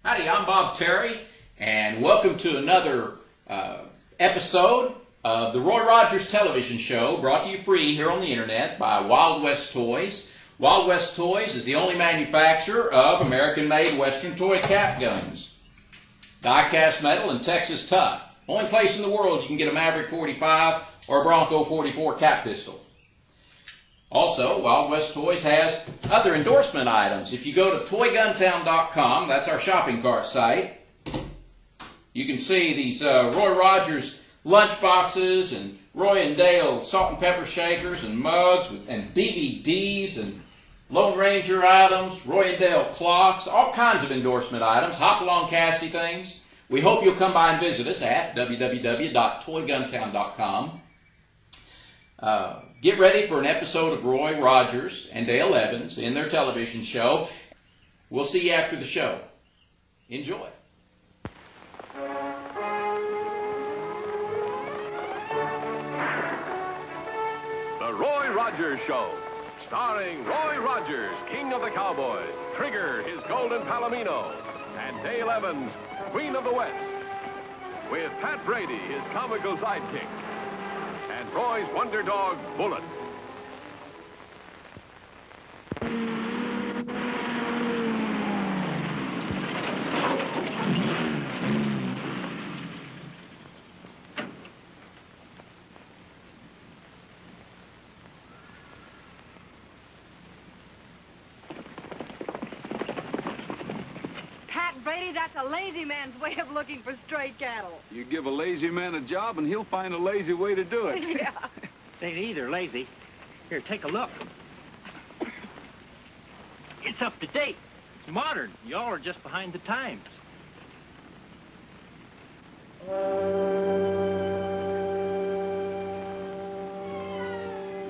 Howdy, I'm Bob Terry, and welcome to another episode of the Roy Rogers television show, brought to you free here on the internet by Wild West Toys. Wild West Toys is the only manufacturer of American-made Western toy cap guns. Die-cast metal and Texas tough. Only place in the world you can get a Maverick 45 or a Bronco 44 cap pistol. Also, Wild West Toys has other endorsement items. If you go to toyguntown.com, that's our shopping cart site, you can see these Roy Rogers lunch boxes and Roy and Dale salt and pepper shakers and mugs and DVDs and Lone Ranger items, Roy and Dale clocks, all kinds of endorsement items, Hopalong Cassidy things. We hope you'll come by and visit us at www.toyguntown.com. Get ready for an episode of Roy Rogers and Dale Evans in their television show. We'll see you after the show. Enjoy. The Roy Rogers Show, starring Roy Rogers, King of the Cowboys, Trigger, his golden palomino, and Dale Evans, Queen of the West, with Pat Brady, his comical sidekick, and Roy's wonder dog, Bullet. Brady, that's a lazy man's way of looking for stray cattle. You give a lazy man a job and he'll find a lazy way to do it. Yeah. It ain't either lazy. Here, take a look. It's up to date. It's modern. Y'all are just behind the times.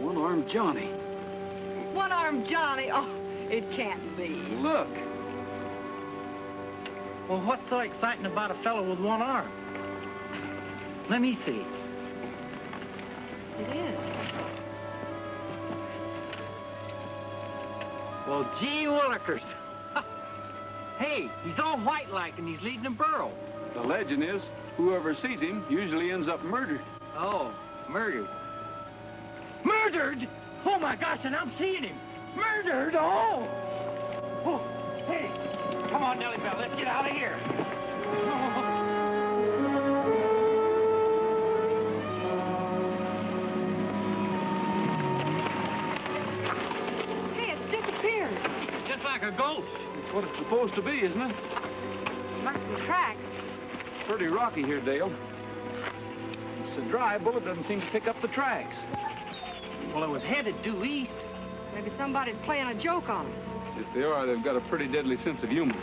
One-armed Johnny. One-armed Johnny? Oh, it can't be. Look. Well, what's so exciting about a fellow with one arm? Let me see. It is. Well, gee willikers. Hey, he's all white-like and he's leading a burro. The legend is, whoever sees him usually ends up murdered. Oh, murdered. Murdered? Oh, my gosh, and I'm seeing him. Murdered? Oh! Oh, hey. Come on, Nellie Bell, let's get out of here. Hey, it's disappeared. Just like a ghost. That's what it's supposed to be, isn't it? Marks the tracks. Pretty rocky here, Dale. It's so dry, Bullet doesn't seem to pick up the tracks. Well, it was headed due east. Maybe somebody's playing a joke on us. If they are, they've got a pretty deadly sense of humor.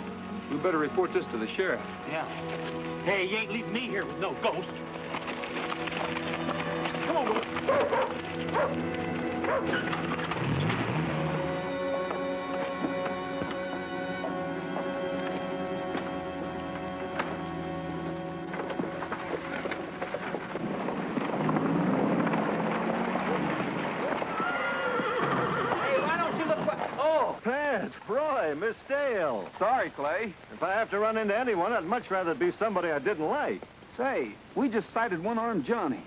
We better report this to the sheriff. Yeah. Hey, you ain't leaving me here with no ghost. Come on, Bullet. Roy, Miss Dale. Sorry, Clay. If I have to run into anyone, I'd much rather it be somebody I didn't like. Say, we just sighted one-armed Johnny.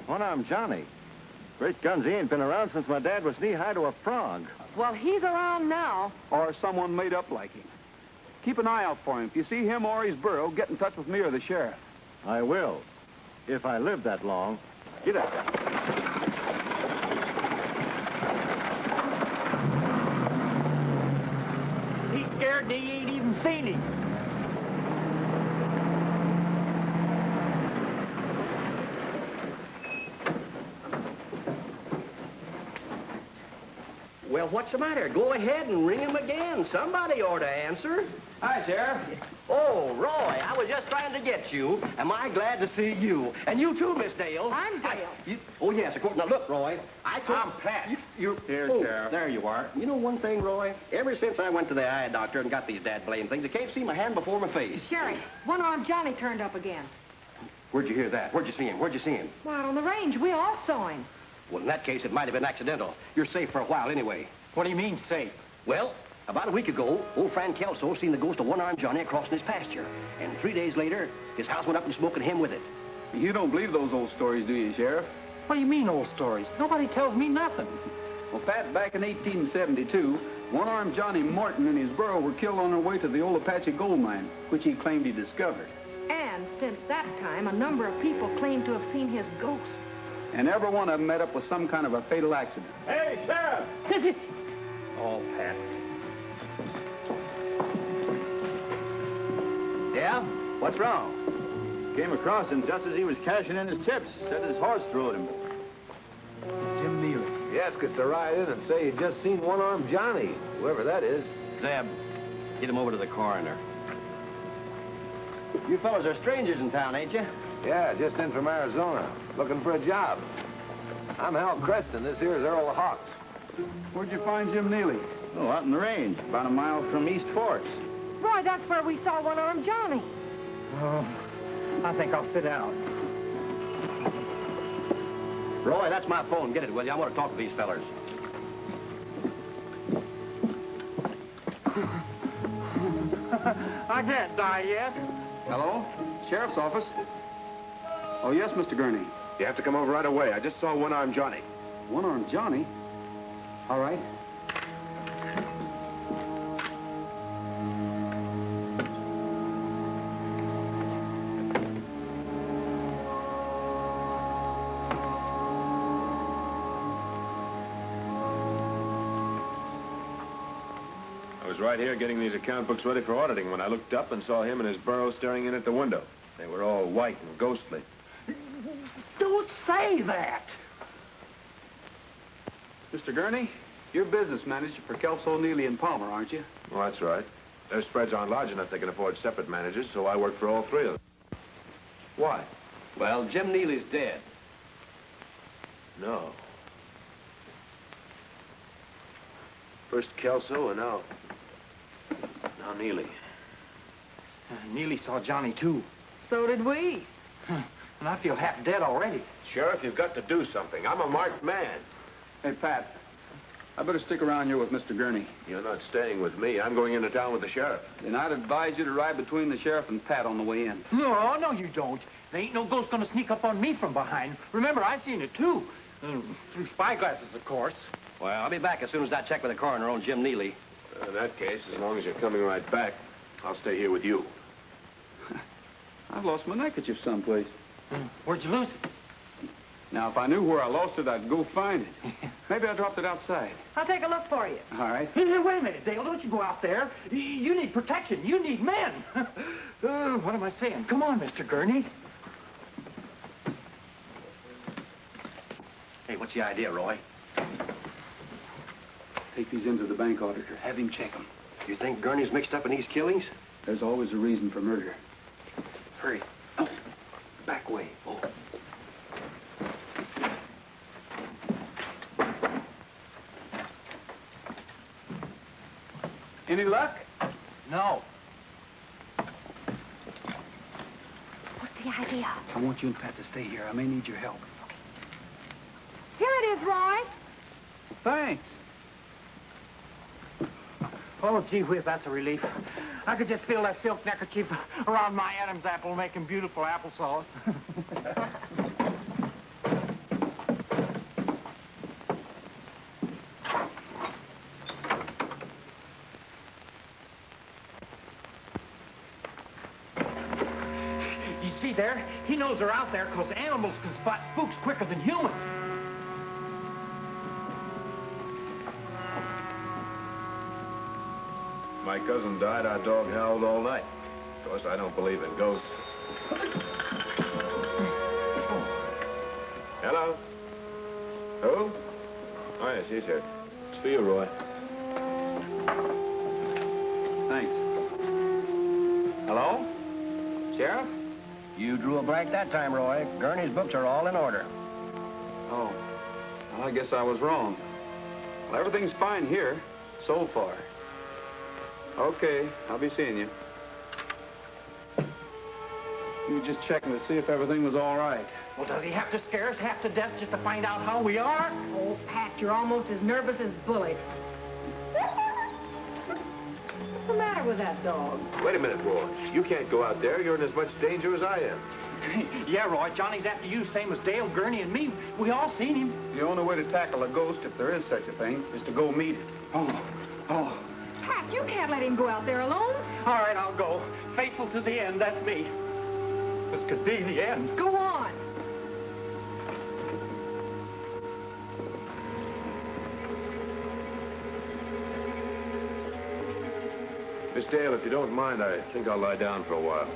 One-armed Johnny. Great guns, he ain't been around since my dad was knee-high to a frog. Well, he's around now. Or someone made up like him. Keep an eye out for him. If you see him or his burro, get in touch with me or the sheriff. I will. If I live that long. Get up. He's scared and he ain't even seen him. Well, what's the matter? Go ahead and ring him again. Somebody ought to answer. Hi, Sheriff. Oh, Roy, I was just trying to get you. Am I glad to see you? And you too, Miss Dale. I'm Dale. Oh, yes, of course. Now, look, Roy. I'm Pat. You're... Here, oh, Sheriff. There you are. You know one thing, Roy? Ever since I went to the eye doctor and got these dad-blame things, I can't see my hand before my face. Sheriff, one-armed Johnny turned up again. Where'd you hear that? Where'd you see him? Where'd you see him? Well, out on the range. We all saw him. Well, in that case, it might have been accidental. You're safe for a while anyway. What do you mean, safe? Well, About a week ago, old Fran Kelso seen the ghost of one-armed Johnny crossing his pasture. And 3 days later, his house went up in smoke and him with it. You don't believe those old stories, do you, Sheriff? What do you mean, old stories? Nobody tells me nothing. Well, Pat, back in 1872, one-armed Johnny Morton and his burro were killed on their way to the old Apache gold mine, which he claimed he discovered. And since that time, a number of people claim to have seen his ghost. And every one of them met up with some kind of a fatal accident. Hey, Sheriff! Oh, Pat. Yeah? What's wrong? Came across him just as he was cashing in his chips. Said his horse threw at him. Jim Neely. He asked us to ride in and say he'd just seen one-armed Johnny, whoever that is. Zeb, get him over to the coroner. You fellas are strangers in town, ain't you? Yeah, just in from Arizona, looking for a job. I'm Hal Creston. This here's Earl the Hawks. Where'd you find Jim Neely? Oh, out in the range, about a mile from East Forks. Roy, that's where we saw one-armed Johnny. Oh, I think I'll sit down. Roy, that's my phone. Get it, will you? I want to talk to these fellers. I can't die yet. Hello? Sheriff's office? Oh, yes, Mr. Gurney. You have to come over right away. I just saw one-armed Johnny. One-armed Johnny? All right. I was right here getting these account books ready for auditing when I looked up and saw him and his burro staring in at the window. They were all white and ghostly. Don't say that. Mr. Gurney, you're business manager for Kelso, Neely, and Palmer, aren't you? Well, that's right. Their spreads aren't large enough they can afford separate managers, so I work for all three of them. Why? Well, Jim Neely's dead. No. First Kelso and now Neely. Neely saw Johnny, too. So did we. And I feel half dead already. Sheriff, you've got to do something. I'm a marked man. Hey, Pat, I better stick around here with Mr. Gurney. You're not staying with me. I'm going into town with the sheriff. Then I'd advise you to ride between the sheriff and Pat on the way in. No, no, you don't. There ain't no ghost gonna sneak up on me from behind. Remember, I seen it, too. Through spy glasses, of course. Well, I'll be back as soon as I check with the coroner on Jim Neely. In that case, as long as you're coming right back, I'll stay here with you. I've lost my neckerchief someplace. Where'd you lose it? Now, if I knew where I lost it, I'd go find it. Maybe I dropped it outside. I'll take a look for you. All right. Hey, wait a minute, Dale. Don't you go out there. You need protection. You need men. What am I saying? Come on, Mr. Gurney. Hey, what's the idea, Roy? Take these into the bank auditor. Have him check them. You think Gurney's mixed up in these killings? There's always a reason for murder. Hurry. Oh, back way. Oh. Any luck? No. What's the idea? I want you and Pat to stay here. I may need your help. Here it is, Roy. Thanks. Oh, gee whiz, that's a relief. I could just feel that silk neckerchief around my Adam's apple making beautiful applesauce. You see there? He knows they're out there because animals can spot spooks quicker than humans. My cousin died, our dog howled all night. Of course, I don't believe in ghosts. Hello? Who? Oh, yes, he's here. It's for you, Roy. Thanks. Hello? Sheriff? You drew a blank that time, Roy. Gurney's books are all in order. Oh, well, I guess I was wrong. Well, everything's fine here, so far. Okay, I'll be seeing you. You were just checking to see if everything was all right. Well, does he have to scare us half to death just to find out how we are? Oh, Pat, you're almost as nervous as Bullet. What's the matter with that dog? Wait a minute, Roy. You can't go out there. You're in as much danger as I am. Yeah, Roy, Johnny's after you, same as Dale, Gurney, and me. We all seen him. The only way to tackle a ghost, if there is such a thing, is to go meet it. Oh. Pat, you can't let him go out there alone. All right, I'll go. Faithful to the end, that's me. This could be the end. Go on. Miss Dale, if you don't mind, I think I'll lie down for a while.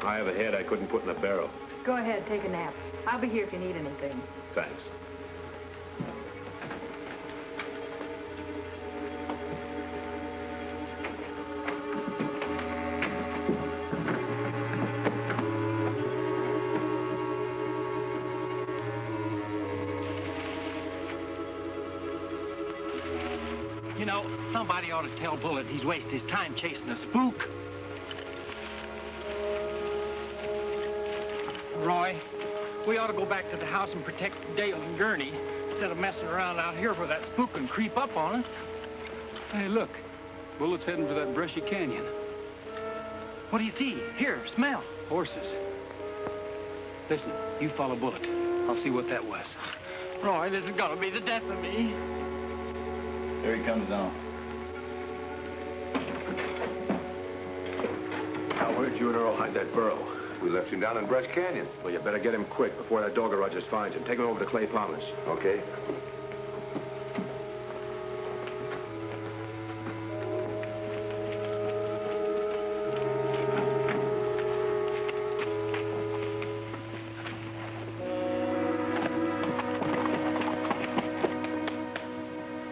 I have a head I couldn't put in a barrel. Go ahead, take a nap. I'll be here if you need anything. Thanks. You know, somebody ought to tell Bullet he's wasting his time chasing a spook. Roy, we ought to go back to the house and protect Dale and Gurney instead of messing around out here where that spook can creep up on us. Hey, look. Bullet's heading for that brushy canyon. What do you see? Here, smell. Horses. Listen, you follow Bullet. I'll see what that was. Roy, this is gonna be the death of me. Here he comes now. Now, where'd you and Earl hide that burro? We left him down in Brush Canyon. Well, you better get him quick before that dog of Rogers finds him. Take him over to Clay Palmer's. Okay.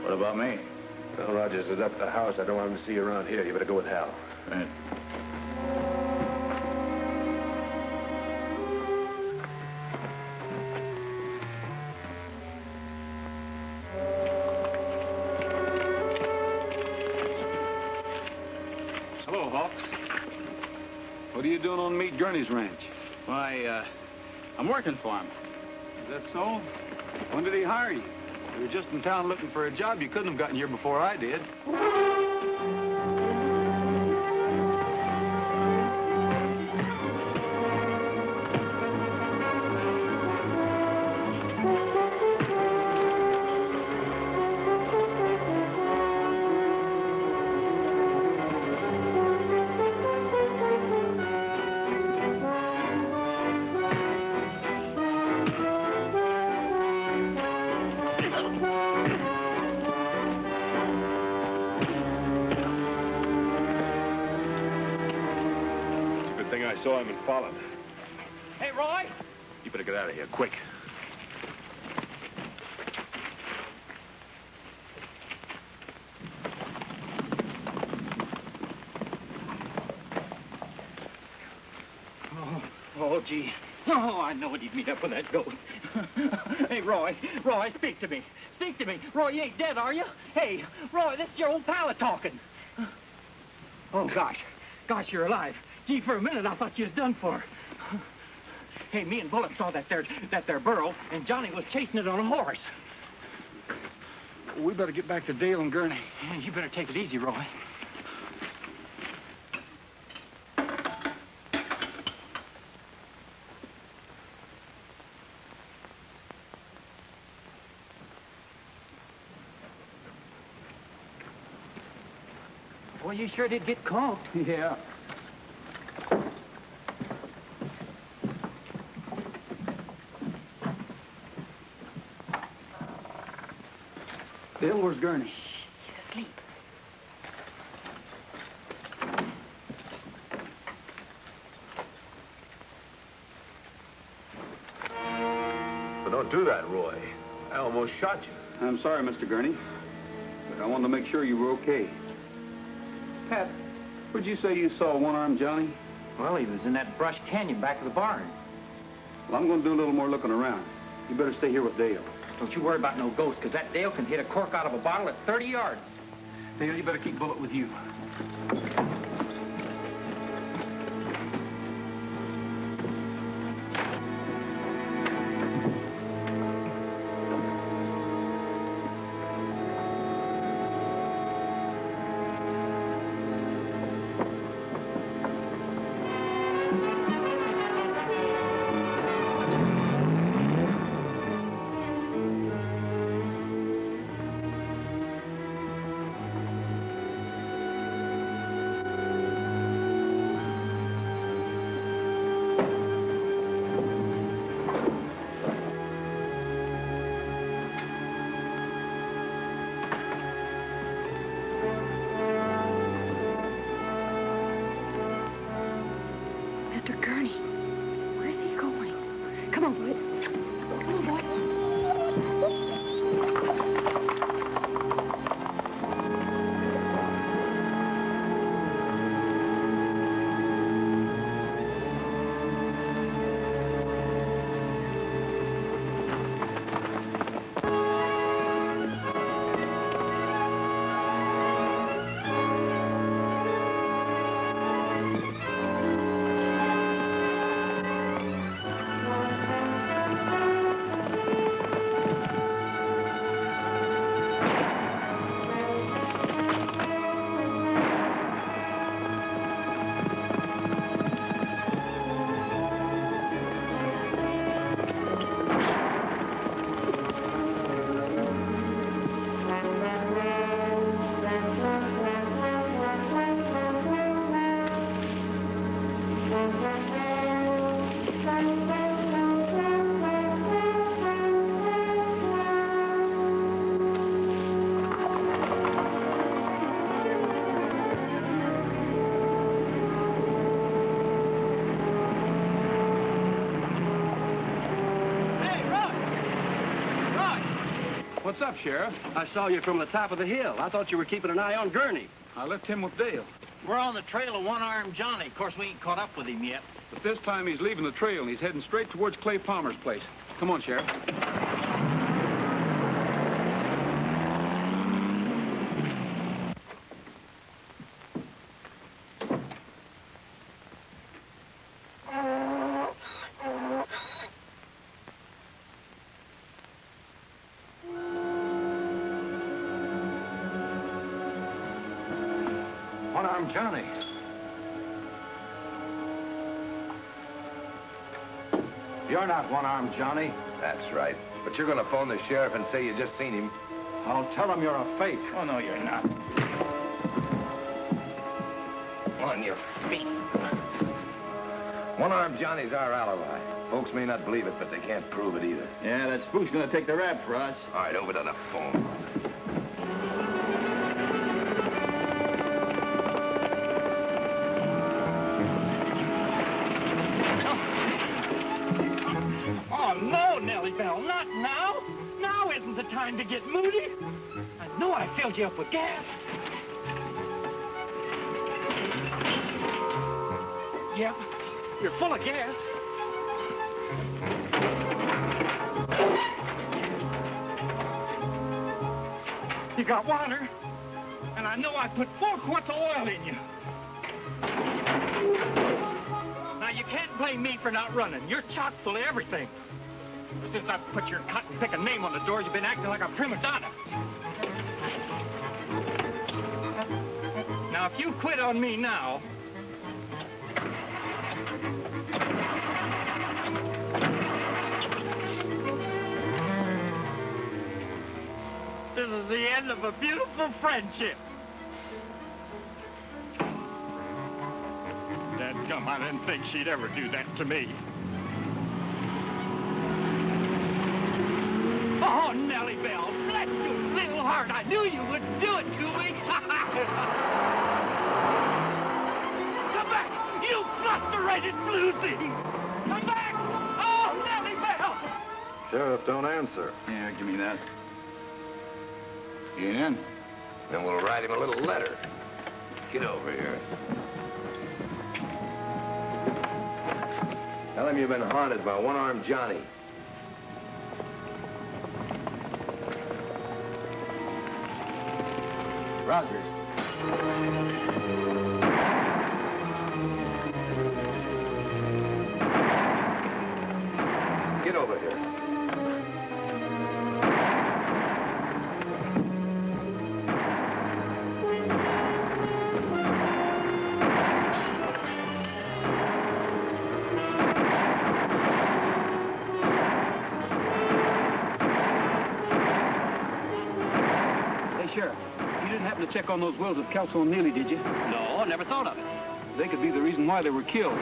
What about me? Well, Rogers is up at the house. I don't want him to see you around here. You better go with Hal. Right. Hello, Hawks. What are you doing on Meet Gurney's ranch? Why, I'm working for him. Is that so? When did he hire you? You were just in town looking for a job. You couldn't have gotten here before I did. I saw him and followed. Hey, Roy! You better get out of here, quick. Oh, gee. Oh, I know he'd meet up with that ghost. Hey, Roy, speak to me. Speak to me. Roy, you ain't dead, are you? Hey, Roy, this is your old pal talking. Oh, gosh. Gosh, you're alive. Gee, for a minute, I thought you was done for. Hey, me and Bullet saw that there burro, and Johnny was chasing it on a horse. We better get back to Dale and Gurney. Yeah, you better take it easy, Roy. Boy, you sure did get caught. Yeah. Dale, where's Gurney? He's asleep. But don't do that, Roy. I almost shot you. I'm sorry, Mr. Gurney, but I wanted to make sure you were okay. Pat, where'd you say you saw one-armed Johnny? Well, he was in that brush canyon back of the barn. Well, I'm going to do a little more looking around. You better stay here with Dale. Don't you worry about no ghost, because that Dale can hit a cork out of a bottle at 30 yards. Dale, you better keep Bullet with you. Mr. Gurney. Where's he going? Come on, boys. Come on, boys. What's up, Sheriff? I saw you from the top of the hill. I thought you were keeping an eye on Gurney. I left him with Dale. We're on the trail of One-Armed Johnny. Of course, we ain't caught up with him yet. But this time he's leaving the trail and he's heading straight towards Clay Palmer's place. Come on, Sheriff. One-Armed Johnny. You're not One-Armed Johnny. That's right. But you're going to phone the sheriff and say you just seen him. I'll tell him you're a fake. Oh, no, you're not. On your feet. One-Armed Johnny's our alibi. Folks may not believe it, but they can't prove it either. Yeah, that spook's gonna take the rap for us. All right, over to the phone. Oh, no, Nellie Bell, not now. Now isn't the time to get moody. I know I filled you up with gas. Yep, you're full of gas. You got water, and I know I put 4 quarts of oil in you. Now, you can't blame me for not running. You're chock full of everything. But since I put your cut and pick a name on the door, you've been acting like a prima donna. Now, if you quit on me now, this is the end of a beautiful friendship. Dadgum, I didn't think she'd ever do that to me. Oh, Nellie Bell, bless your little heart. I knew you would do it to me. Come back, you frustrated bluesy. Come back. Oh, Nellie Bell. Sheriff, don't answer. Yeah, give me that. Get in. Then we'll write him a little letter. Get over here. Tell him you've been haunted by One-Armed Johnny. Rogers. Get over here. Sheriff, you didn't happen to check on those wills of Kelso and Neely, did you? No, I never thought of it. They could be the reason why they were killed.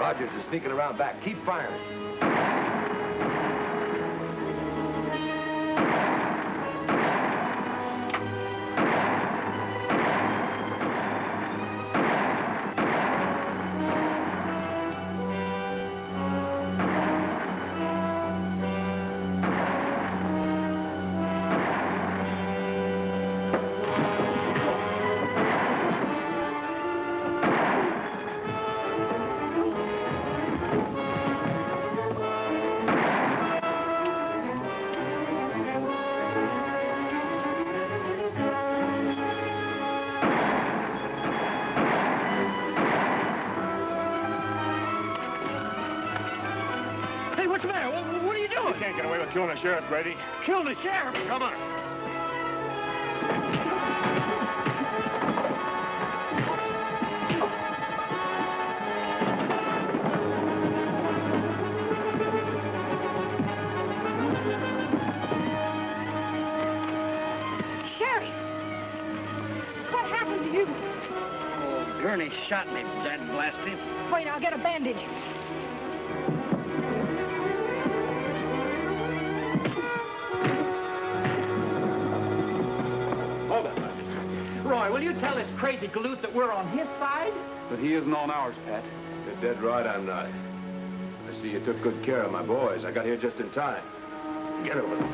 Rogers is sneaking around back. Keep firing. What's the matter? What are you doing? You can't get away with killing the sheriff, Brady. Kill the sheriff? Come on. Sheriff! What happened to you? Oh, Gurney shot me, Dad blast him. Wait, I'll get a bandage. Roy, will you tell this crazy galoot that we're on his side? But he isn't on ours, Pat. You're dead right, I'm not. I see you took good care of my boys. I got here just in time. Get over there.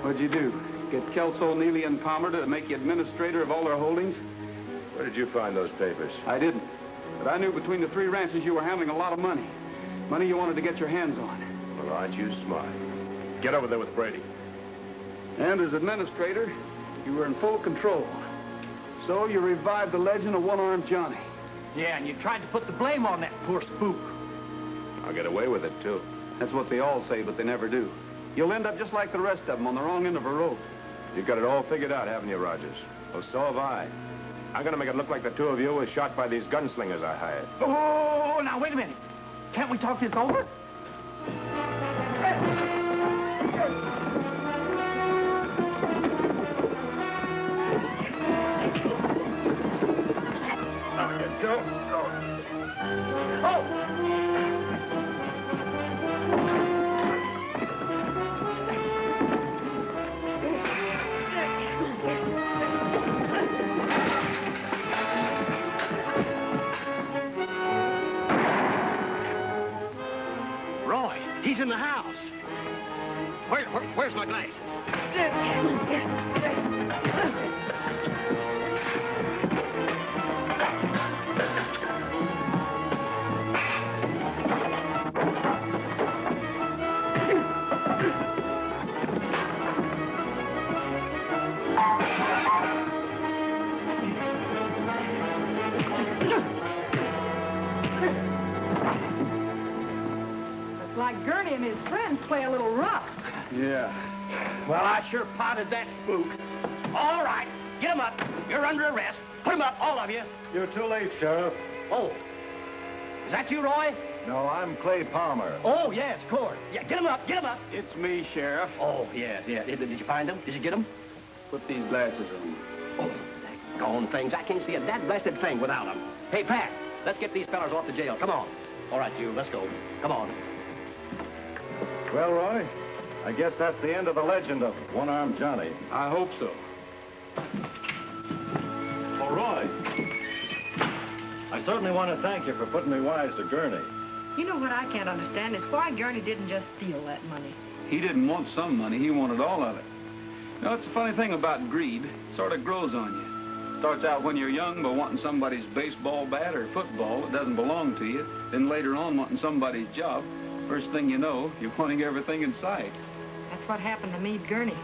What'd you do? Get Kelso, Neely, and Palmer to make you administrator of all their holdings? Where did you find those papers? I didn't. But I knew between the 3 ranches you were handling a lot of money. Money you wanted to get your hands on. Well, aren't you smart? Get over there with Brady. And as administrator, you were in full control. So you revived the legend of One-Armed Johnny. Yeah, and you tried to put the blame on that poor spook. I'll get away with it, too. That's what they all say, but they never do. You'll end up just like the rest of them on the wrong end of a rope. You got it all figured out, haven't you, Rogers? Well, so have I. I'm gonna make it look like the 2 of you were shot by these gunslingers I hired. Oh, now, wait a minute. Can't we talk this over? Roy, he's in the house. Where's my glass? Looks like Gurney and his friends play a little rough. Yeah. Well, I sure potted that spook. All right, get him up. You're under arrest. Put him up, all of you. You're too late, Sheriff. Oh, is that you, Roy? No, I'm Clay Palmer. Oh, yes, of course. Yeah, get him up, get him up. It's me, Sheriff. Oh, yes. Did you find him? Did you get him? Put these glasses on. Oh, daggone things. I can't see a dad-blasted thing without them. Hey, Pat, let's get these fellas off to jail. Come on. All right, you, let's go. Come on. Well, Roy, I guess that's the end of the legend of One-Armed Johnny. I hope so. Well, Roy, I certainly want to thank you for putting me wise to Gurney. You know what I can't understand is why Gurney didn't just steal that money. He didn't want some money. He wanted all of it. You know, it's a funny thing about greed. It sort of grows on you. Starts out when you're young by wanting somebody's baseball bat or football that doesn't belong to you. Then later on wanting somebody's job. First thing you know, you're wanting everything in sight. That's what happened to me, Gurney.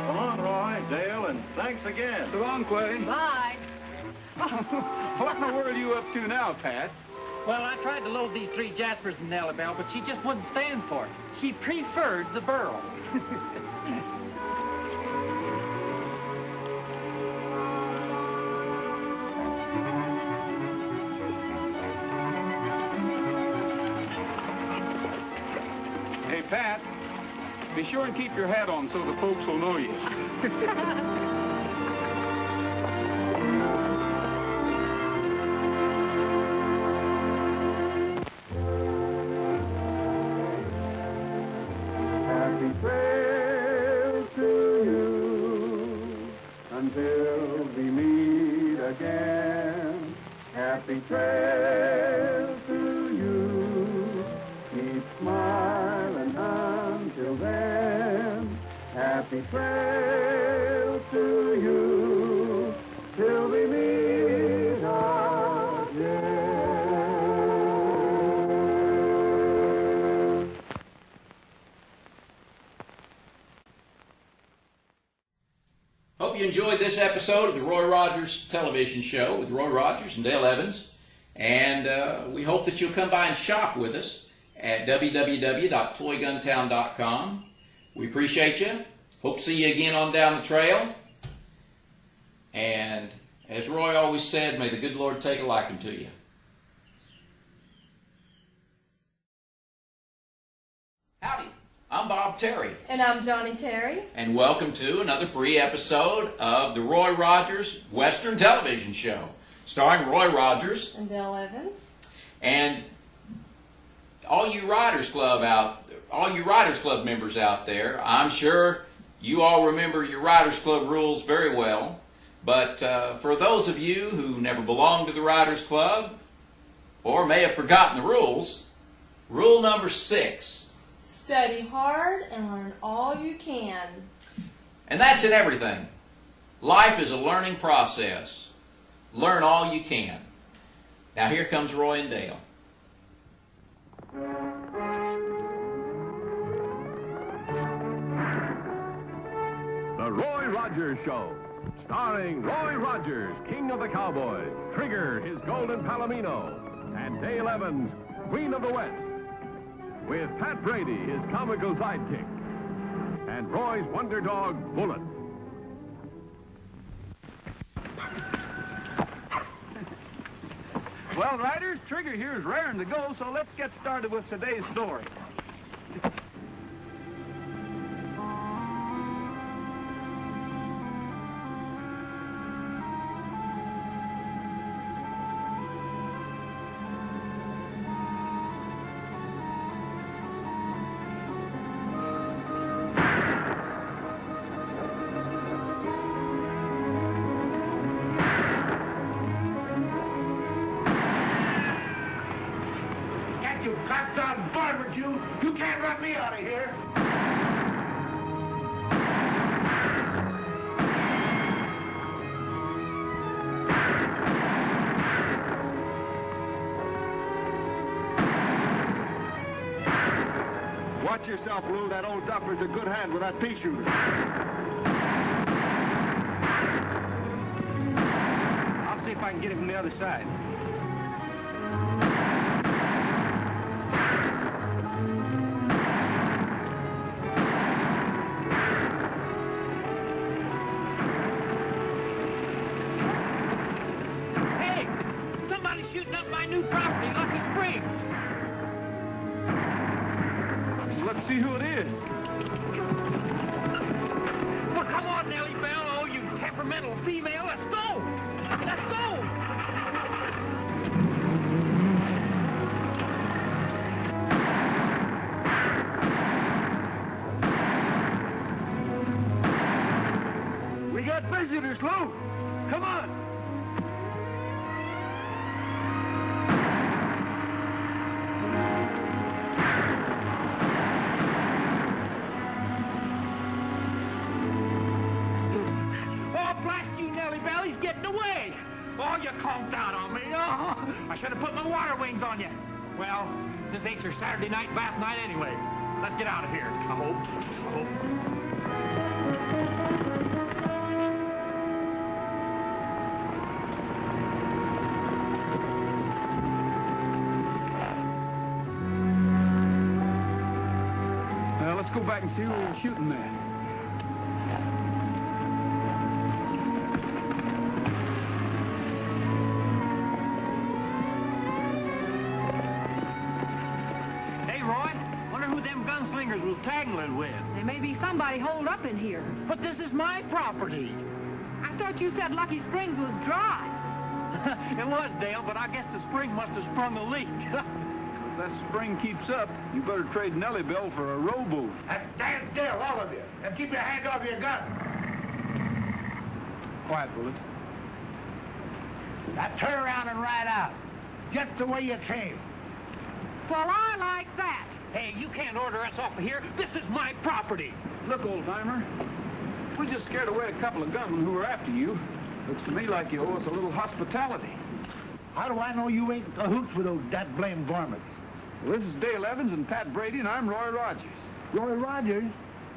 Come on, Roy, Dale, and thanks again. So long, Clay. Bye. What in the world are you up to now, Pat? Well, I tried to load these 3 Jaspers in Nellie Bell, but she just wouldn't stand for it. She preferred the burl. Hey, Pat, be sure and keep your hat on so the folks will know you. till we meet again. Happy trails to you. Keep smiling until then. Happy trails to you till we meet again. Hope you enjoyed this episode of the Roy Rogers television show with Roy Rogers and Dale Evans. And we hope that you'll come by and shop with us at www.toyguntown.com. We appreciate you. Hope to see you again on down the trail. And as Roy always said, may the good Lord take a liking to you. Howdy, I'm Bob Terry. And I'm Johnny Terry. And welcome to another free episode of the Roy Rogers Western Television Show, starring Roy Rogers and Dale Evans. And all you Riders Club members out there, I'm sure you all remember your Riders Club rules very well. But for those of you who never belonged to the Riders Club or may have forgotten the rules, rule number 6. Study hard and learn all you can. And that's in everything. Life is a learning process. Learn all you can. Now here comes Roy and Dale. The Roy Rogers Show, starring Roy Rogers, King of the Cowboys, Trigger, his golden palomino, and Dale Evans, Queen of the West, with Pat Brady, his comical sidekick, and Roy's wonder dog, Bullet. Well, Riders, Trigger here is raring to go, so let's get started with today's story. You cocked-on barbecue! You can't run me out of here! Watch yourself, Lou. That old duffer's a good hand with that pea shooter. I'll see if I can get him from the other side. Let's see who it is. Well, come on, Nellie Bell, oh, you temperamental female. Let's go. Let's go. We got visitors, Lou. Come on. Oh, you conked out on me. Oh, I should have put my water wings on you. Well, this ain't your Saturday night bath night anyway. Let's get out of here. I hope. Well, let's go back and see who we're shooting at. Was tangling with. There may be somebody holed up in here. But this is my property. I thought you said Lucky Springs was dry. It was, Dale, but I guess the spring must have sprung a leak. If that spring keeps up, you better trade Nellie Bell for a rowboat. And stand still, all of you, and keep your hand off your gun. Quiet, Bullet. Now turn around and ride out. Just the way you came. Well, I like that. Hey, you can't order us off of here. This is my property. Look, old-timer, we just scared away a couple of gunmen who were after you. Looks to me like you owe us a little hospitality. How do I know you ain't in cahoots with those dat-blamed varmints? Well, this is Dale Evans and Pat Brady, and I'm Roy Rogers. Roy Rogers?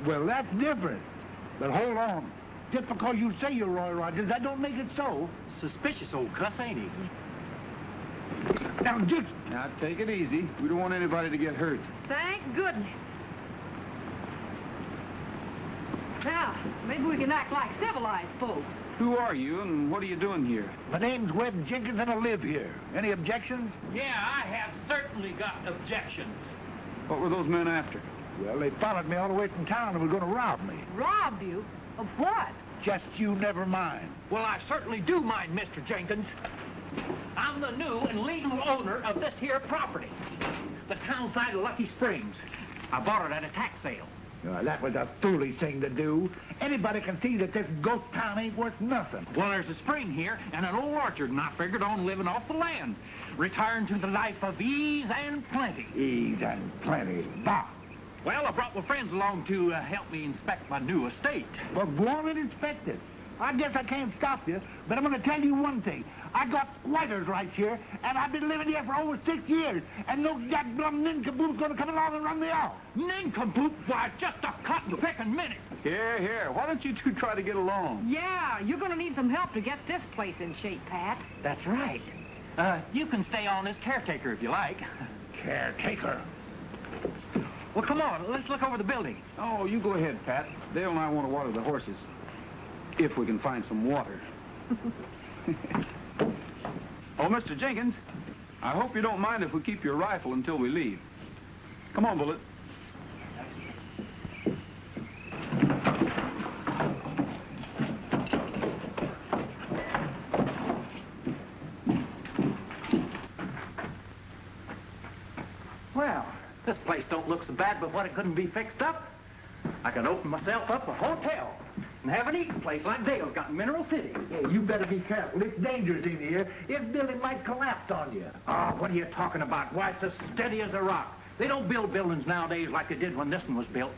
Well, that's different. But hold on. Just because you say you're Roy Rogers, that don't make it so. Suspicious old cuss, ain't he? Now, just... Now, take it easy. We don't want anybody to get hurt. Thank goodness. Now, maybe we can act like civilized folks. Who are you, and what are you doing here? My name's Webb Jenkins, and I live here. Any objections? Yeah, I have certainly got objections. What were those men after? Well, they followed me all the way from town and were going to rob me. Robbed you? Of what? Just you never mind. Well, I certainly do mind, Mr. Jenkins. I'm the new and legal owner of this here property, the town side of Lucky Springs. I bought it at a tax sale. That was a foolish thing to do. Anybody can see that this ghost town ain't worth nothing. Well, there's a spring here and an old orchard, and I figured on living off the land, retiring to the life of ease and plenty. Ease and plenty. Bah! Well, I brought my friends along to help me inspect my new estate. Well, go on and inspect it. I guess I can't stop you, but I'm going to tell you one thing. I got squatters' rights here, and I've been living here for over 6 years, and no jack-blum nincompoop's going to come along and run me out. Nincompoop? Why, just a cotton-picking minute. Here. Why don't you two try to get along? Yeah, you're going to need some help to get this place in shape, Pat. That's right. You can stay on as caretaker if you like. Caretaker? Well, come on, let's look over the building. Oh, you go ahead, Pat. Dale and I want to water the horses. If we can find some water. Oh, Mr. Jenkins, I hope you don't mind if we keep your rifle until we leave. Come on, Bullet. Well, this place don't look so bad, but what it couldn't be fixed up. I could open myself up a hotel and have an eating place like Dale's got in Mineral City. Yeah, you better be careful. It's dangerous in here. This building might collapse on you. Oh, what are you talking about? Why, it's as steady as a rock. They don't build buildings nowadays like they did when this one was built.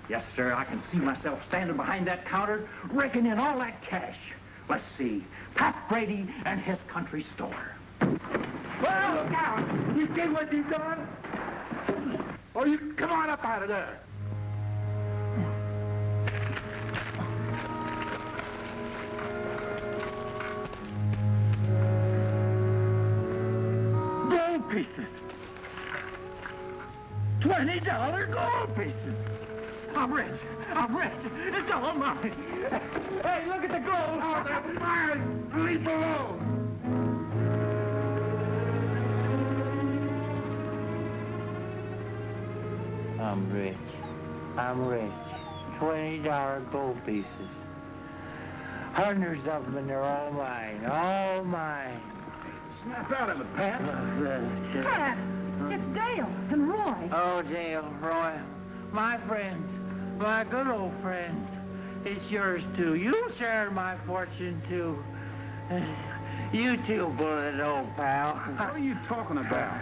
Yes, sir, I can see myself standing behind that counter, raking in all that cash. Let's see, Pat Brady and his country store. Well, look out! You see what you've done? Oh, you come on up out of there. Gold pieces. $20 gold pieces. I'm rich. It's all mine. Hey, look at the gold. Oh, they're mine. Leave alone. I'm rich. $20 gold pieces. Hundreds of them, and they're all mine. All mine. Snap out of it, Pat. Pat, it's Dale and Roy. Oh, Dale, Roy, my friends, my good old friends. It's yours, too. You share my fortune, too. You too, Bullet, old pal. What are you talking about?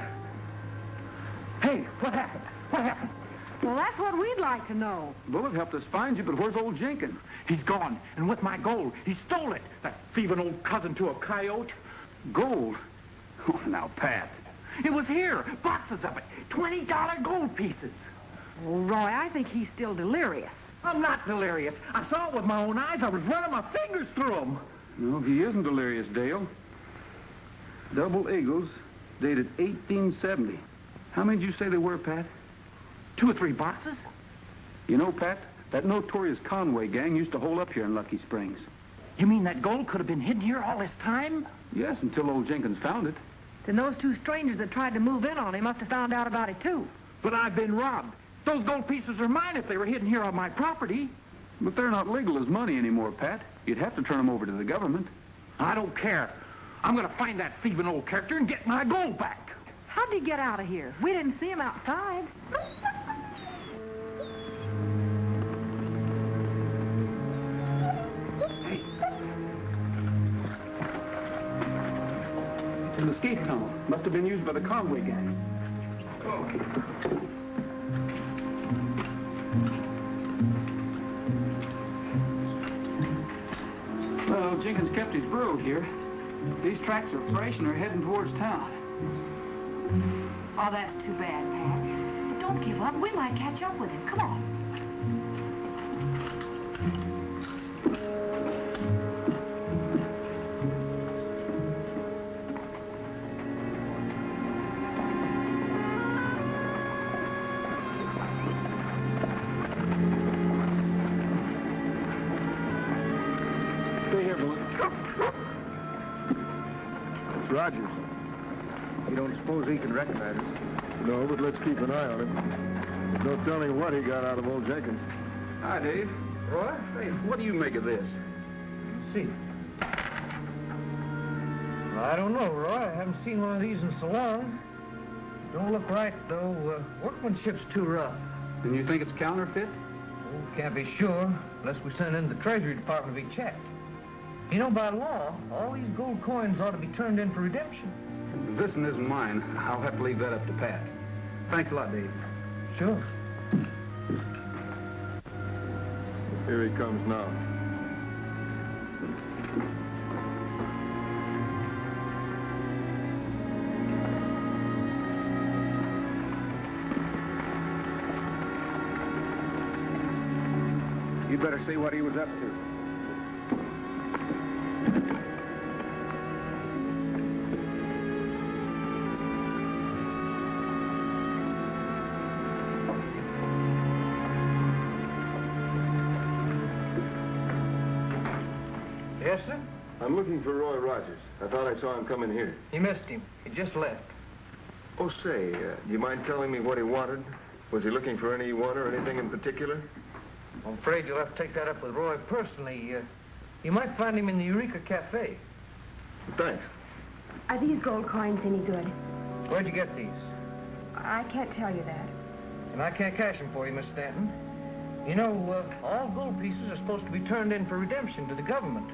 Hey, what happened? What happened? Well, that's what we'd like to know. Bullet helped us find you, but where's old Jenkins? He's gone, and with my gold, he stole it. That thieving old cousin to a coyote. Gold? Oh, now, Pat. It was here, boxes of it, $20 gold pieces. Well, Roy, I think he's still delirious. I'm not delirious. I saw it with my own eyes. I was running my fingers through them. No, he isn't delirious, Dale. Double Eagles, dated 1870. How many did you say they were, Pat? 2 or 3 boxes? You know, Pat, that notorious Conway gang used to hole up here in Lucky Springs. You mean that gold could have been hidden here all this time? Yes, until old Jenkins found it. Then those 2 strangers that tried to move in on him must have found out about it, too. But I've been robbed. Those gold pieces are mine if they were hidden here on my property. But they're not legal as money anymore, Pat. You'd have to turn them over to the government. I don't care. I'm going to find that thieving old character and get my gold back. How'd he get out of here? We didn't see him outside. It's an escape tunnel. Must have been used by the convoy gang. Well, Jenkins kept his burro here. These tracks are fresh and are heading towards town. Oh, that's too bad, Pat. But don't give up. We might catch up with him. Come on. Stay here, boy. It's Rogers. You don't suppose he can recognize us? No, but let's keep an eye on him. There's no telling what he got out of old Jenkins. Hi, Dave. Roy? Hey, what do you make of this? Let's see. Well, I don't know, Roy. I haven't seen one of these in so long. Don't look right, though. Workmanship's too rough. And you think it's counterfeit? Oh, can't be sure unless we send it in the Treasury Department to be checked. You know, by law, all these gold coins ought to be turned in for redemption. This one isn't mine. I'll have to leave that up to Pat. Thanks a lot, Dave. Sure. Here he comes now. You'd better see what he was up to. Yes, sir? I'm looking for Roy Rogers. I thought I saw him come in here. You missed him. He just left. Oh, say, do you mind telling me what he wanted? Was he looking for anyone or anything in particular? I'm afraid you'll have to take that up with Roy personally. You might find him in the Eureka Cafe. Thanks. Are these gold coins any good? Where'd you get these? I can't tell you that. And I can't cash them for you, Miss Stanton. You know, all gold pieces are supposed to be turned in for redemption to the government.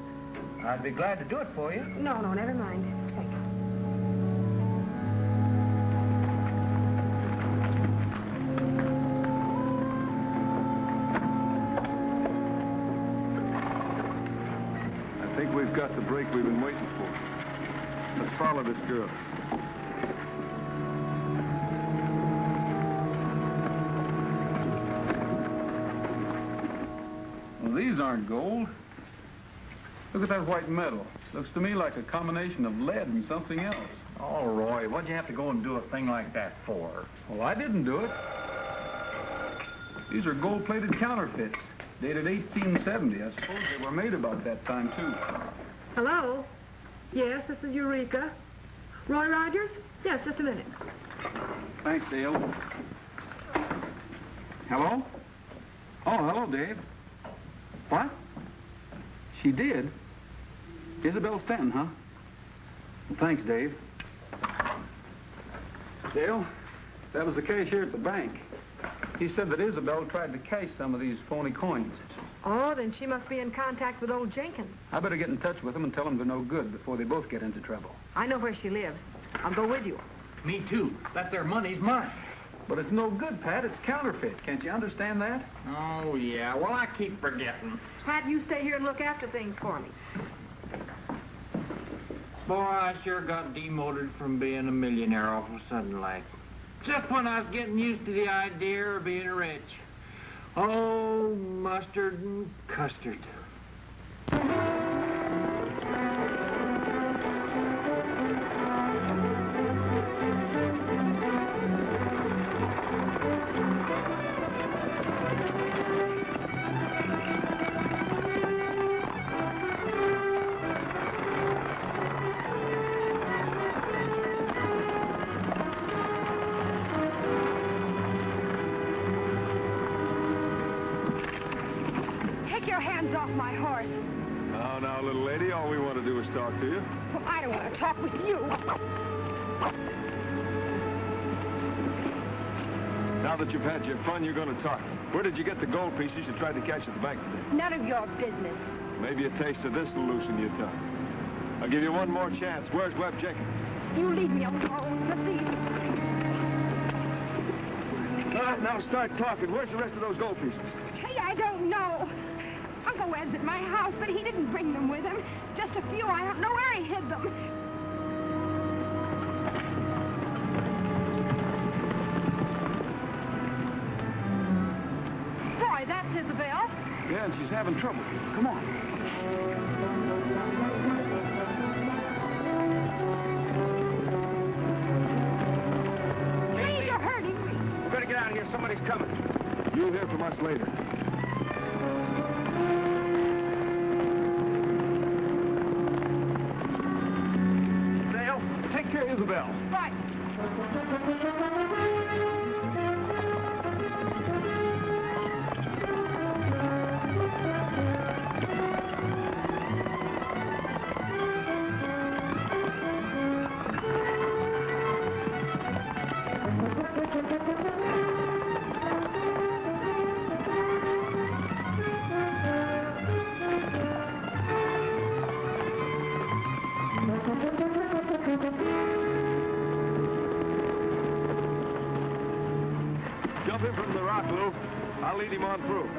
I'd be glad to do it for you. No, never mind. Thank you. I think we've got the break we've been waiting for. Let's follow this girl. Well, these aren't gold. Look at that white metal. Looks to me like a combination of lead and something else. Oh, Roy, what'd you have to go and do a thing like that for? Well, I didn't do it. These are gold-plated counterfeits, dated 1870. I suppose they were made about that time, too. Hello? Yes, this is Eureka. Roy Rogers? Yes, just a minute. Thanks, Dale. Hello? Oh, hello, Dave. What? She did? Isabel Stanton, huh? Well, thanks, Dave. Dale, that was the cashier at the bank. He said that Isabel tried to cash some of these phony coins. Oh, then she must be in contact with old Jenkins. I better get in touch with them and tell them they're no good before they both get into trouble. I know where she lives. I'll go with you. Me too. That there money's mine. But it's no good, Pat. It's counterfeit. Can't you understand that? Oh, yeah. Well, I keep forgetting. Pat, you stay here and look after things for me. Boy, I sure got demoted from being a millionaire all of a sudden like. Just when I was getting used to the idea of being rich. Oh, mustard and custard. Hands off my horse. Now, little lady, all we want to do is talk to you. Well, I don't want to talk with you. Now that you've had your fun, you're going to talk. Where did you get the gold pieces you tried to cash at the bank today? None of your business. Maybe a taste of this will loosen your tongue. I'll give you one more chance. Where's Webb Jenkins? You leave me alone, please. Now start talking. Where's the rest of those gold pieces? Hey, I don't know. Uncle Wed's at my house, but he didn't bring them with him. Just a few. I don't know where he hid them. Roy, that's Isabel. Yeah, and she's having trouble. Come on. Please, you're hurting me. We better get out of here. Somebody's coming. You'll hear from us later. Dale, take care of Isabel. Right. Jump in from the rock, Lou. I'll lead him on through.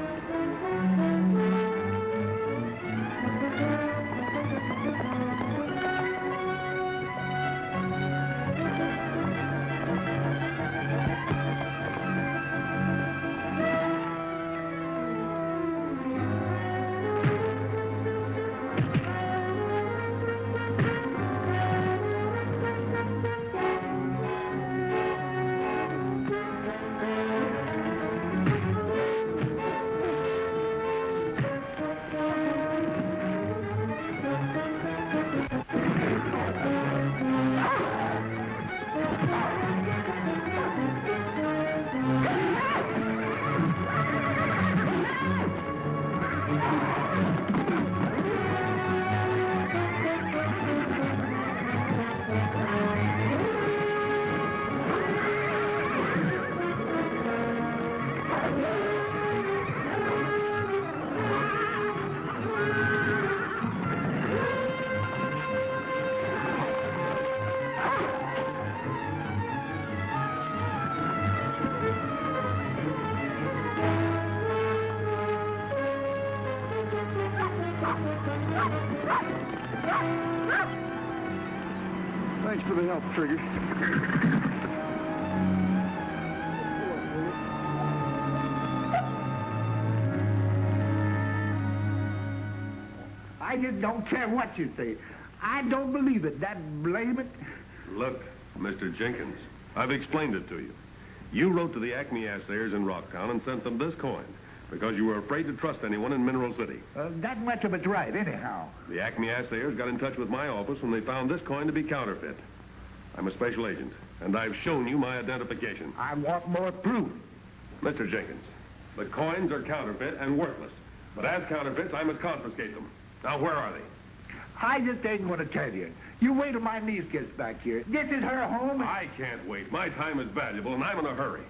Thanks for the help, Trigger. I just don't care what you say. I don't believe it. That blame it. Look, Mr. Jenkins, I've explained it to you. You wrote to the Acme assayers in Rocktown and sent them this coin because you were afraid to trust anyone in Mineral City. That much of it's right, anyhow. The Acme assayers got in touch with my office when they found this coin to be counterfeit. I'm a special agent, and I've shown you my identification. I want more proof. Mr. Jenkins, the coins are counterfeit and worthless. But as counterfeits, I must confiscate them. Now, where are they? I just ain't going to tell you. You wait till my niece gets back here. This is her home. I can't wait. My time is valuable, and I'm in a hurry.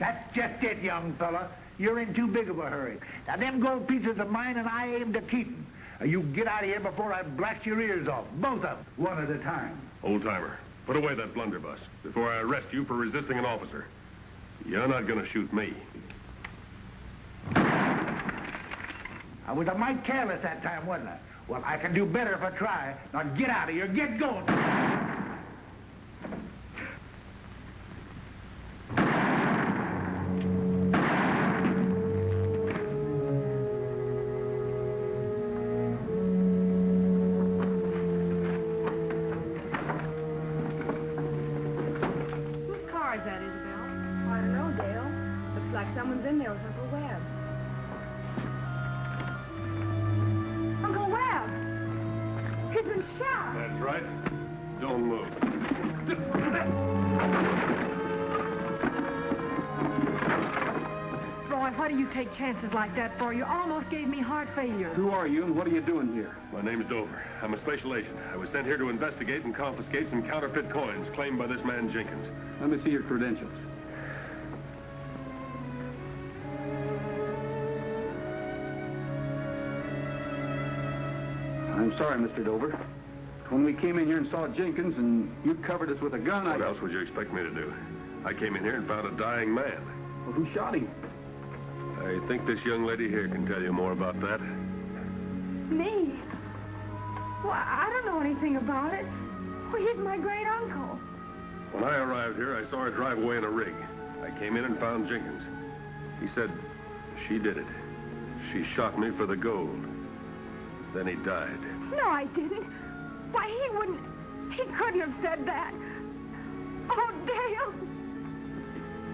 That's just it, young fella. You're in too big of a hurry. Now, them gold pieces are mine, and I aim to keep them. You get out of here before I blast your ears off. Both of them, one at a time. Old-timer, put away that blunderbuss before I arrest you for resisting an officer. You're not going to shoot me. I was a mite careless that time, wasn't I? Well, I can do better if I try. Now, get out of here. Get going. Whose car is that, Isabel? I don't know, Dale. Looks like someone's in there with Uncle Webb. Uncle Webb! He's been shot! That's right. Don't move. Roy, why do you take chances like that for? You almost gave me heart failure. Who are you and what are you doing here? My name's Dover. I'm a special agent. I was sent here to investigate and confiscate some counterfeit coins claimed by this man Jenkins. Let me see your credentials. I'm sorry, Mr. Dover. When we came in here and saw Jenkins and you covered us with a gun, What else would you expect me to do? I came in here and found a dying man. Well, who shot him? I think this young lady here can tell you more about that. Me? Well, I don't know anything about it. Well, he's my great uncle. When I arrived here, I saw her drive away in a rig. I came in and found Jenkins. He said she did it. She shot me for the gold. Then he died. No, I didn't. Why, he couldn't have said that. Oh, Dale.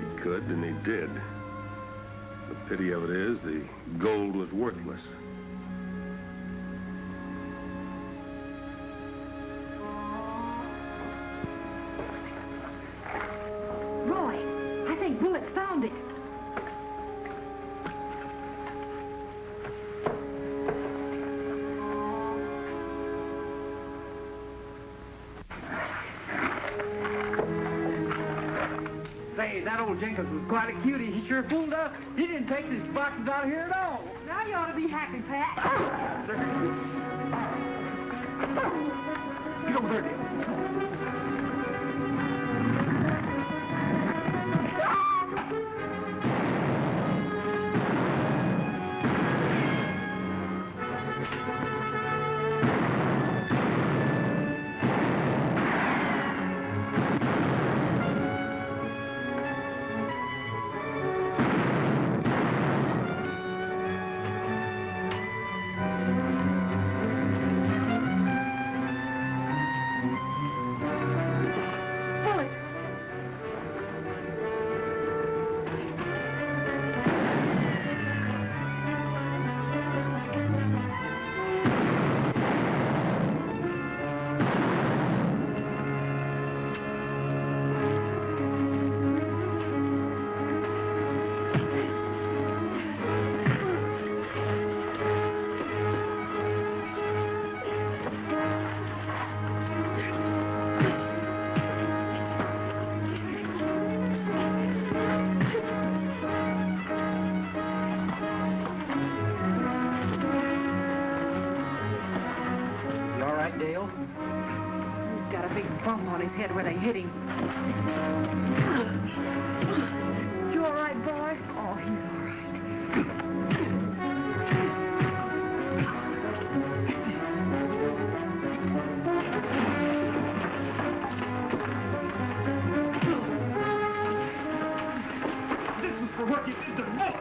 He could, and he did. The pity of it is the gold was worthless. Roy, I think Bullet found it. Say, that old Jenkins was quite a cutie. He sure fooled us. He didn't take these boxes out of here at all. Now you ought to be happy, Pat. Get over there, Dale. Dale? He's got a big bump on his head where they hit him. You all right, boy? Oh, he's all right. This is for what you did to Bullet.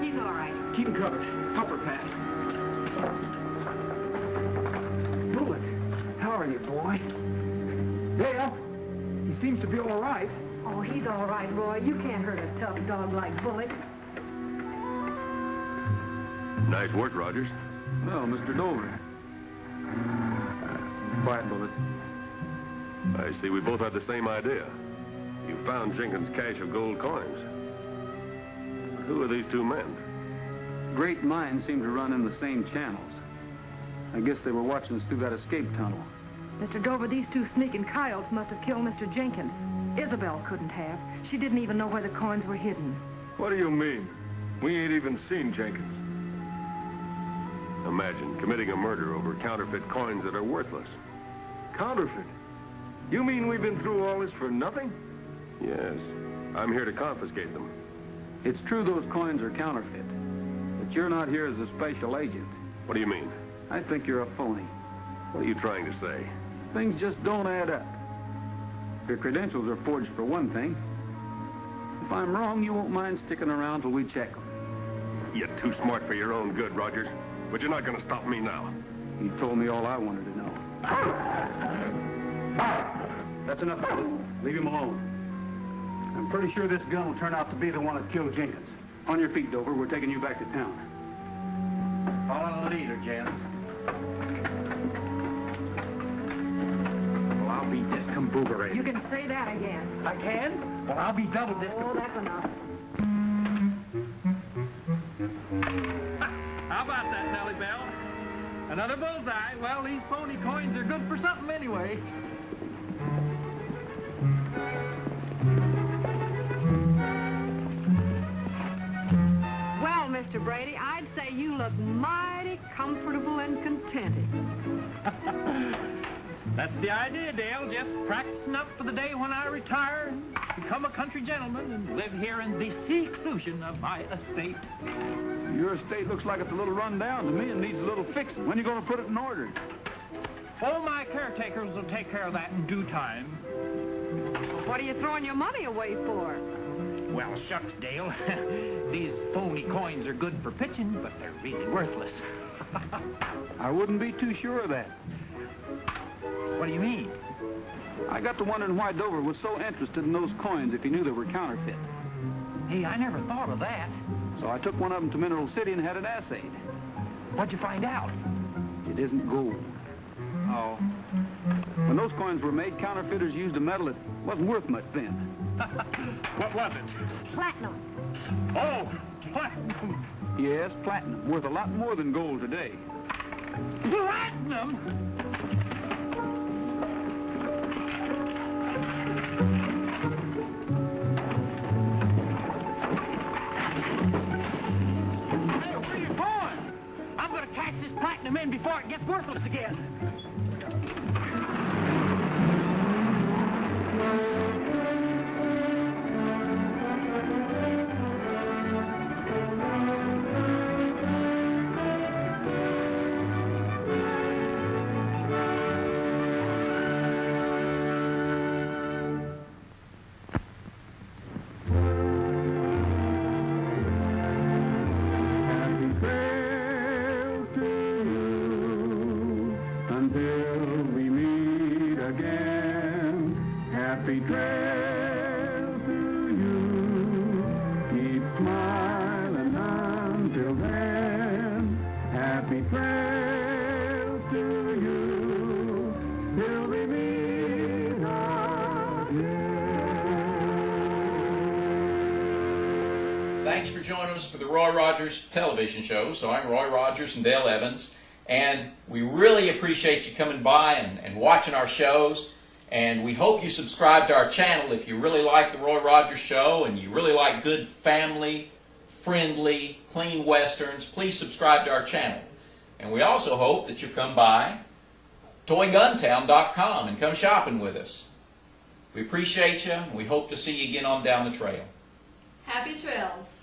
He's all right. Keep him covered. Help her, Pat. Bullet, how are you, boy? Dale, he seems to be all right. Oh, he's all right, Roy. You can't hurt a tough dog like Bullet. Nice work, Rogers. Well, Mr. Dover. Quiet, Bullet. I see we both had the same idea. You found Jenkins' cache of gold coins. Who are these two men? Great minds seem to run in the same channels. I guess they were watching us through that escape tunnel. Mr. Dover, these two sneaking coyotes must have killed Mr. Jenkins. Isabel couldn't have. She didn't even know where the coins were hidden. What do you mean? We ain't even seen Jenkins. Imagine committing a murder over counterfeit coins that are worthless. Counterfeit? You mean we've been through all this for nothing? Yes. I'm here to confiscate them. It's true those coins are counterfeit, but you're not here as a special agent. What do you mean? I think you're a phony. What are you trying to say? Things just don't add up. Your credentials are forged for one thing. If I'm wrong, you won't mind sticking around till we check them. You're too smart for your own good, Rogers. But you're not going to stop me now. You told me all I wanted to know. That's enough. Leave him alone. I'm pretty sure this gun will turn out to be the one that killed Jenkins. On your feet, Dover. We're taking you back to town. Follow the leader, gents. Well, I'll beat this Kumbugarator. You can say that again. I can? Well, I'll be double this. Oh, that's enough. How about that, Nellie Bell? Another bullseye. Well, these phony coins are good for something anyway. look mighty comfortable and contented. That's the idea, Dale. Just practicing up for the day when I retire and become a country gentleman and live here in the seclusion of my estate. Your estate looks like it's a little run down to me and needs a little fixing. When are you going to put it in order? Oh, my caretakers will take care of that in due time. What are you throwing your money away for? Well, shucks, Dale. These phony coins are good for pitching, but they're really worthless. I wouldn't be too sure of that. What do you mean? I got to wondering why Dover was so interested in those coins if he knew they were counterfeit. Hey, I never thought of that. So I took one of them to Mineral City and had it assayed. What'd you find out? It isn't gold. Oh. When those coins were made, counterfeiters used a metal that wasn't worth much then. What was it? Platinum. Oh, platinum. Yes, platinum, worth a lot more than gold today. Platinum? Hey, where are you going? I'm going to catch this platinum in before it gets worthless again. Until we meet again, happy trail to you. Keep smiling until then, happy trail to you. Till we meet again. Thanks for joining us for the Roy Rogers television show. So I'm Roy Rogers and Dale Evans. And we really appreciate you coming by and watching our shows. And we hope you subscribe to our channel if you really like the Roy Rogers Show and you really like good family-friendly, clean westerns. Please subscribe to our channel. And we also hope that you'll come by ToyGuntown.com and come shopping with us. We appreciate you, and we hope to see you again on down the trail. Happy trails.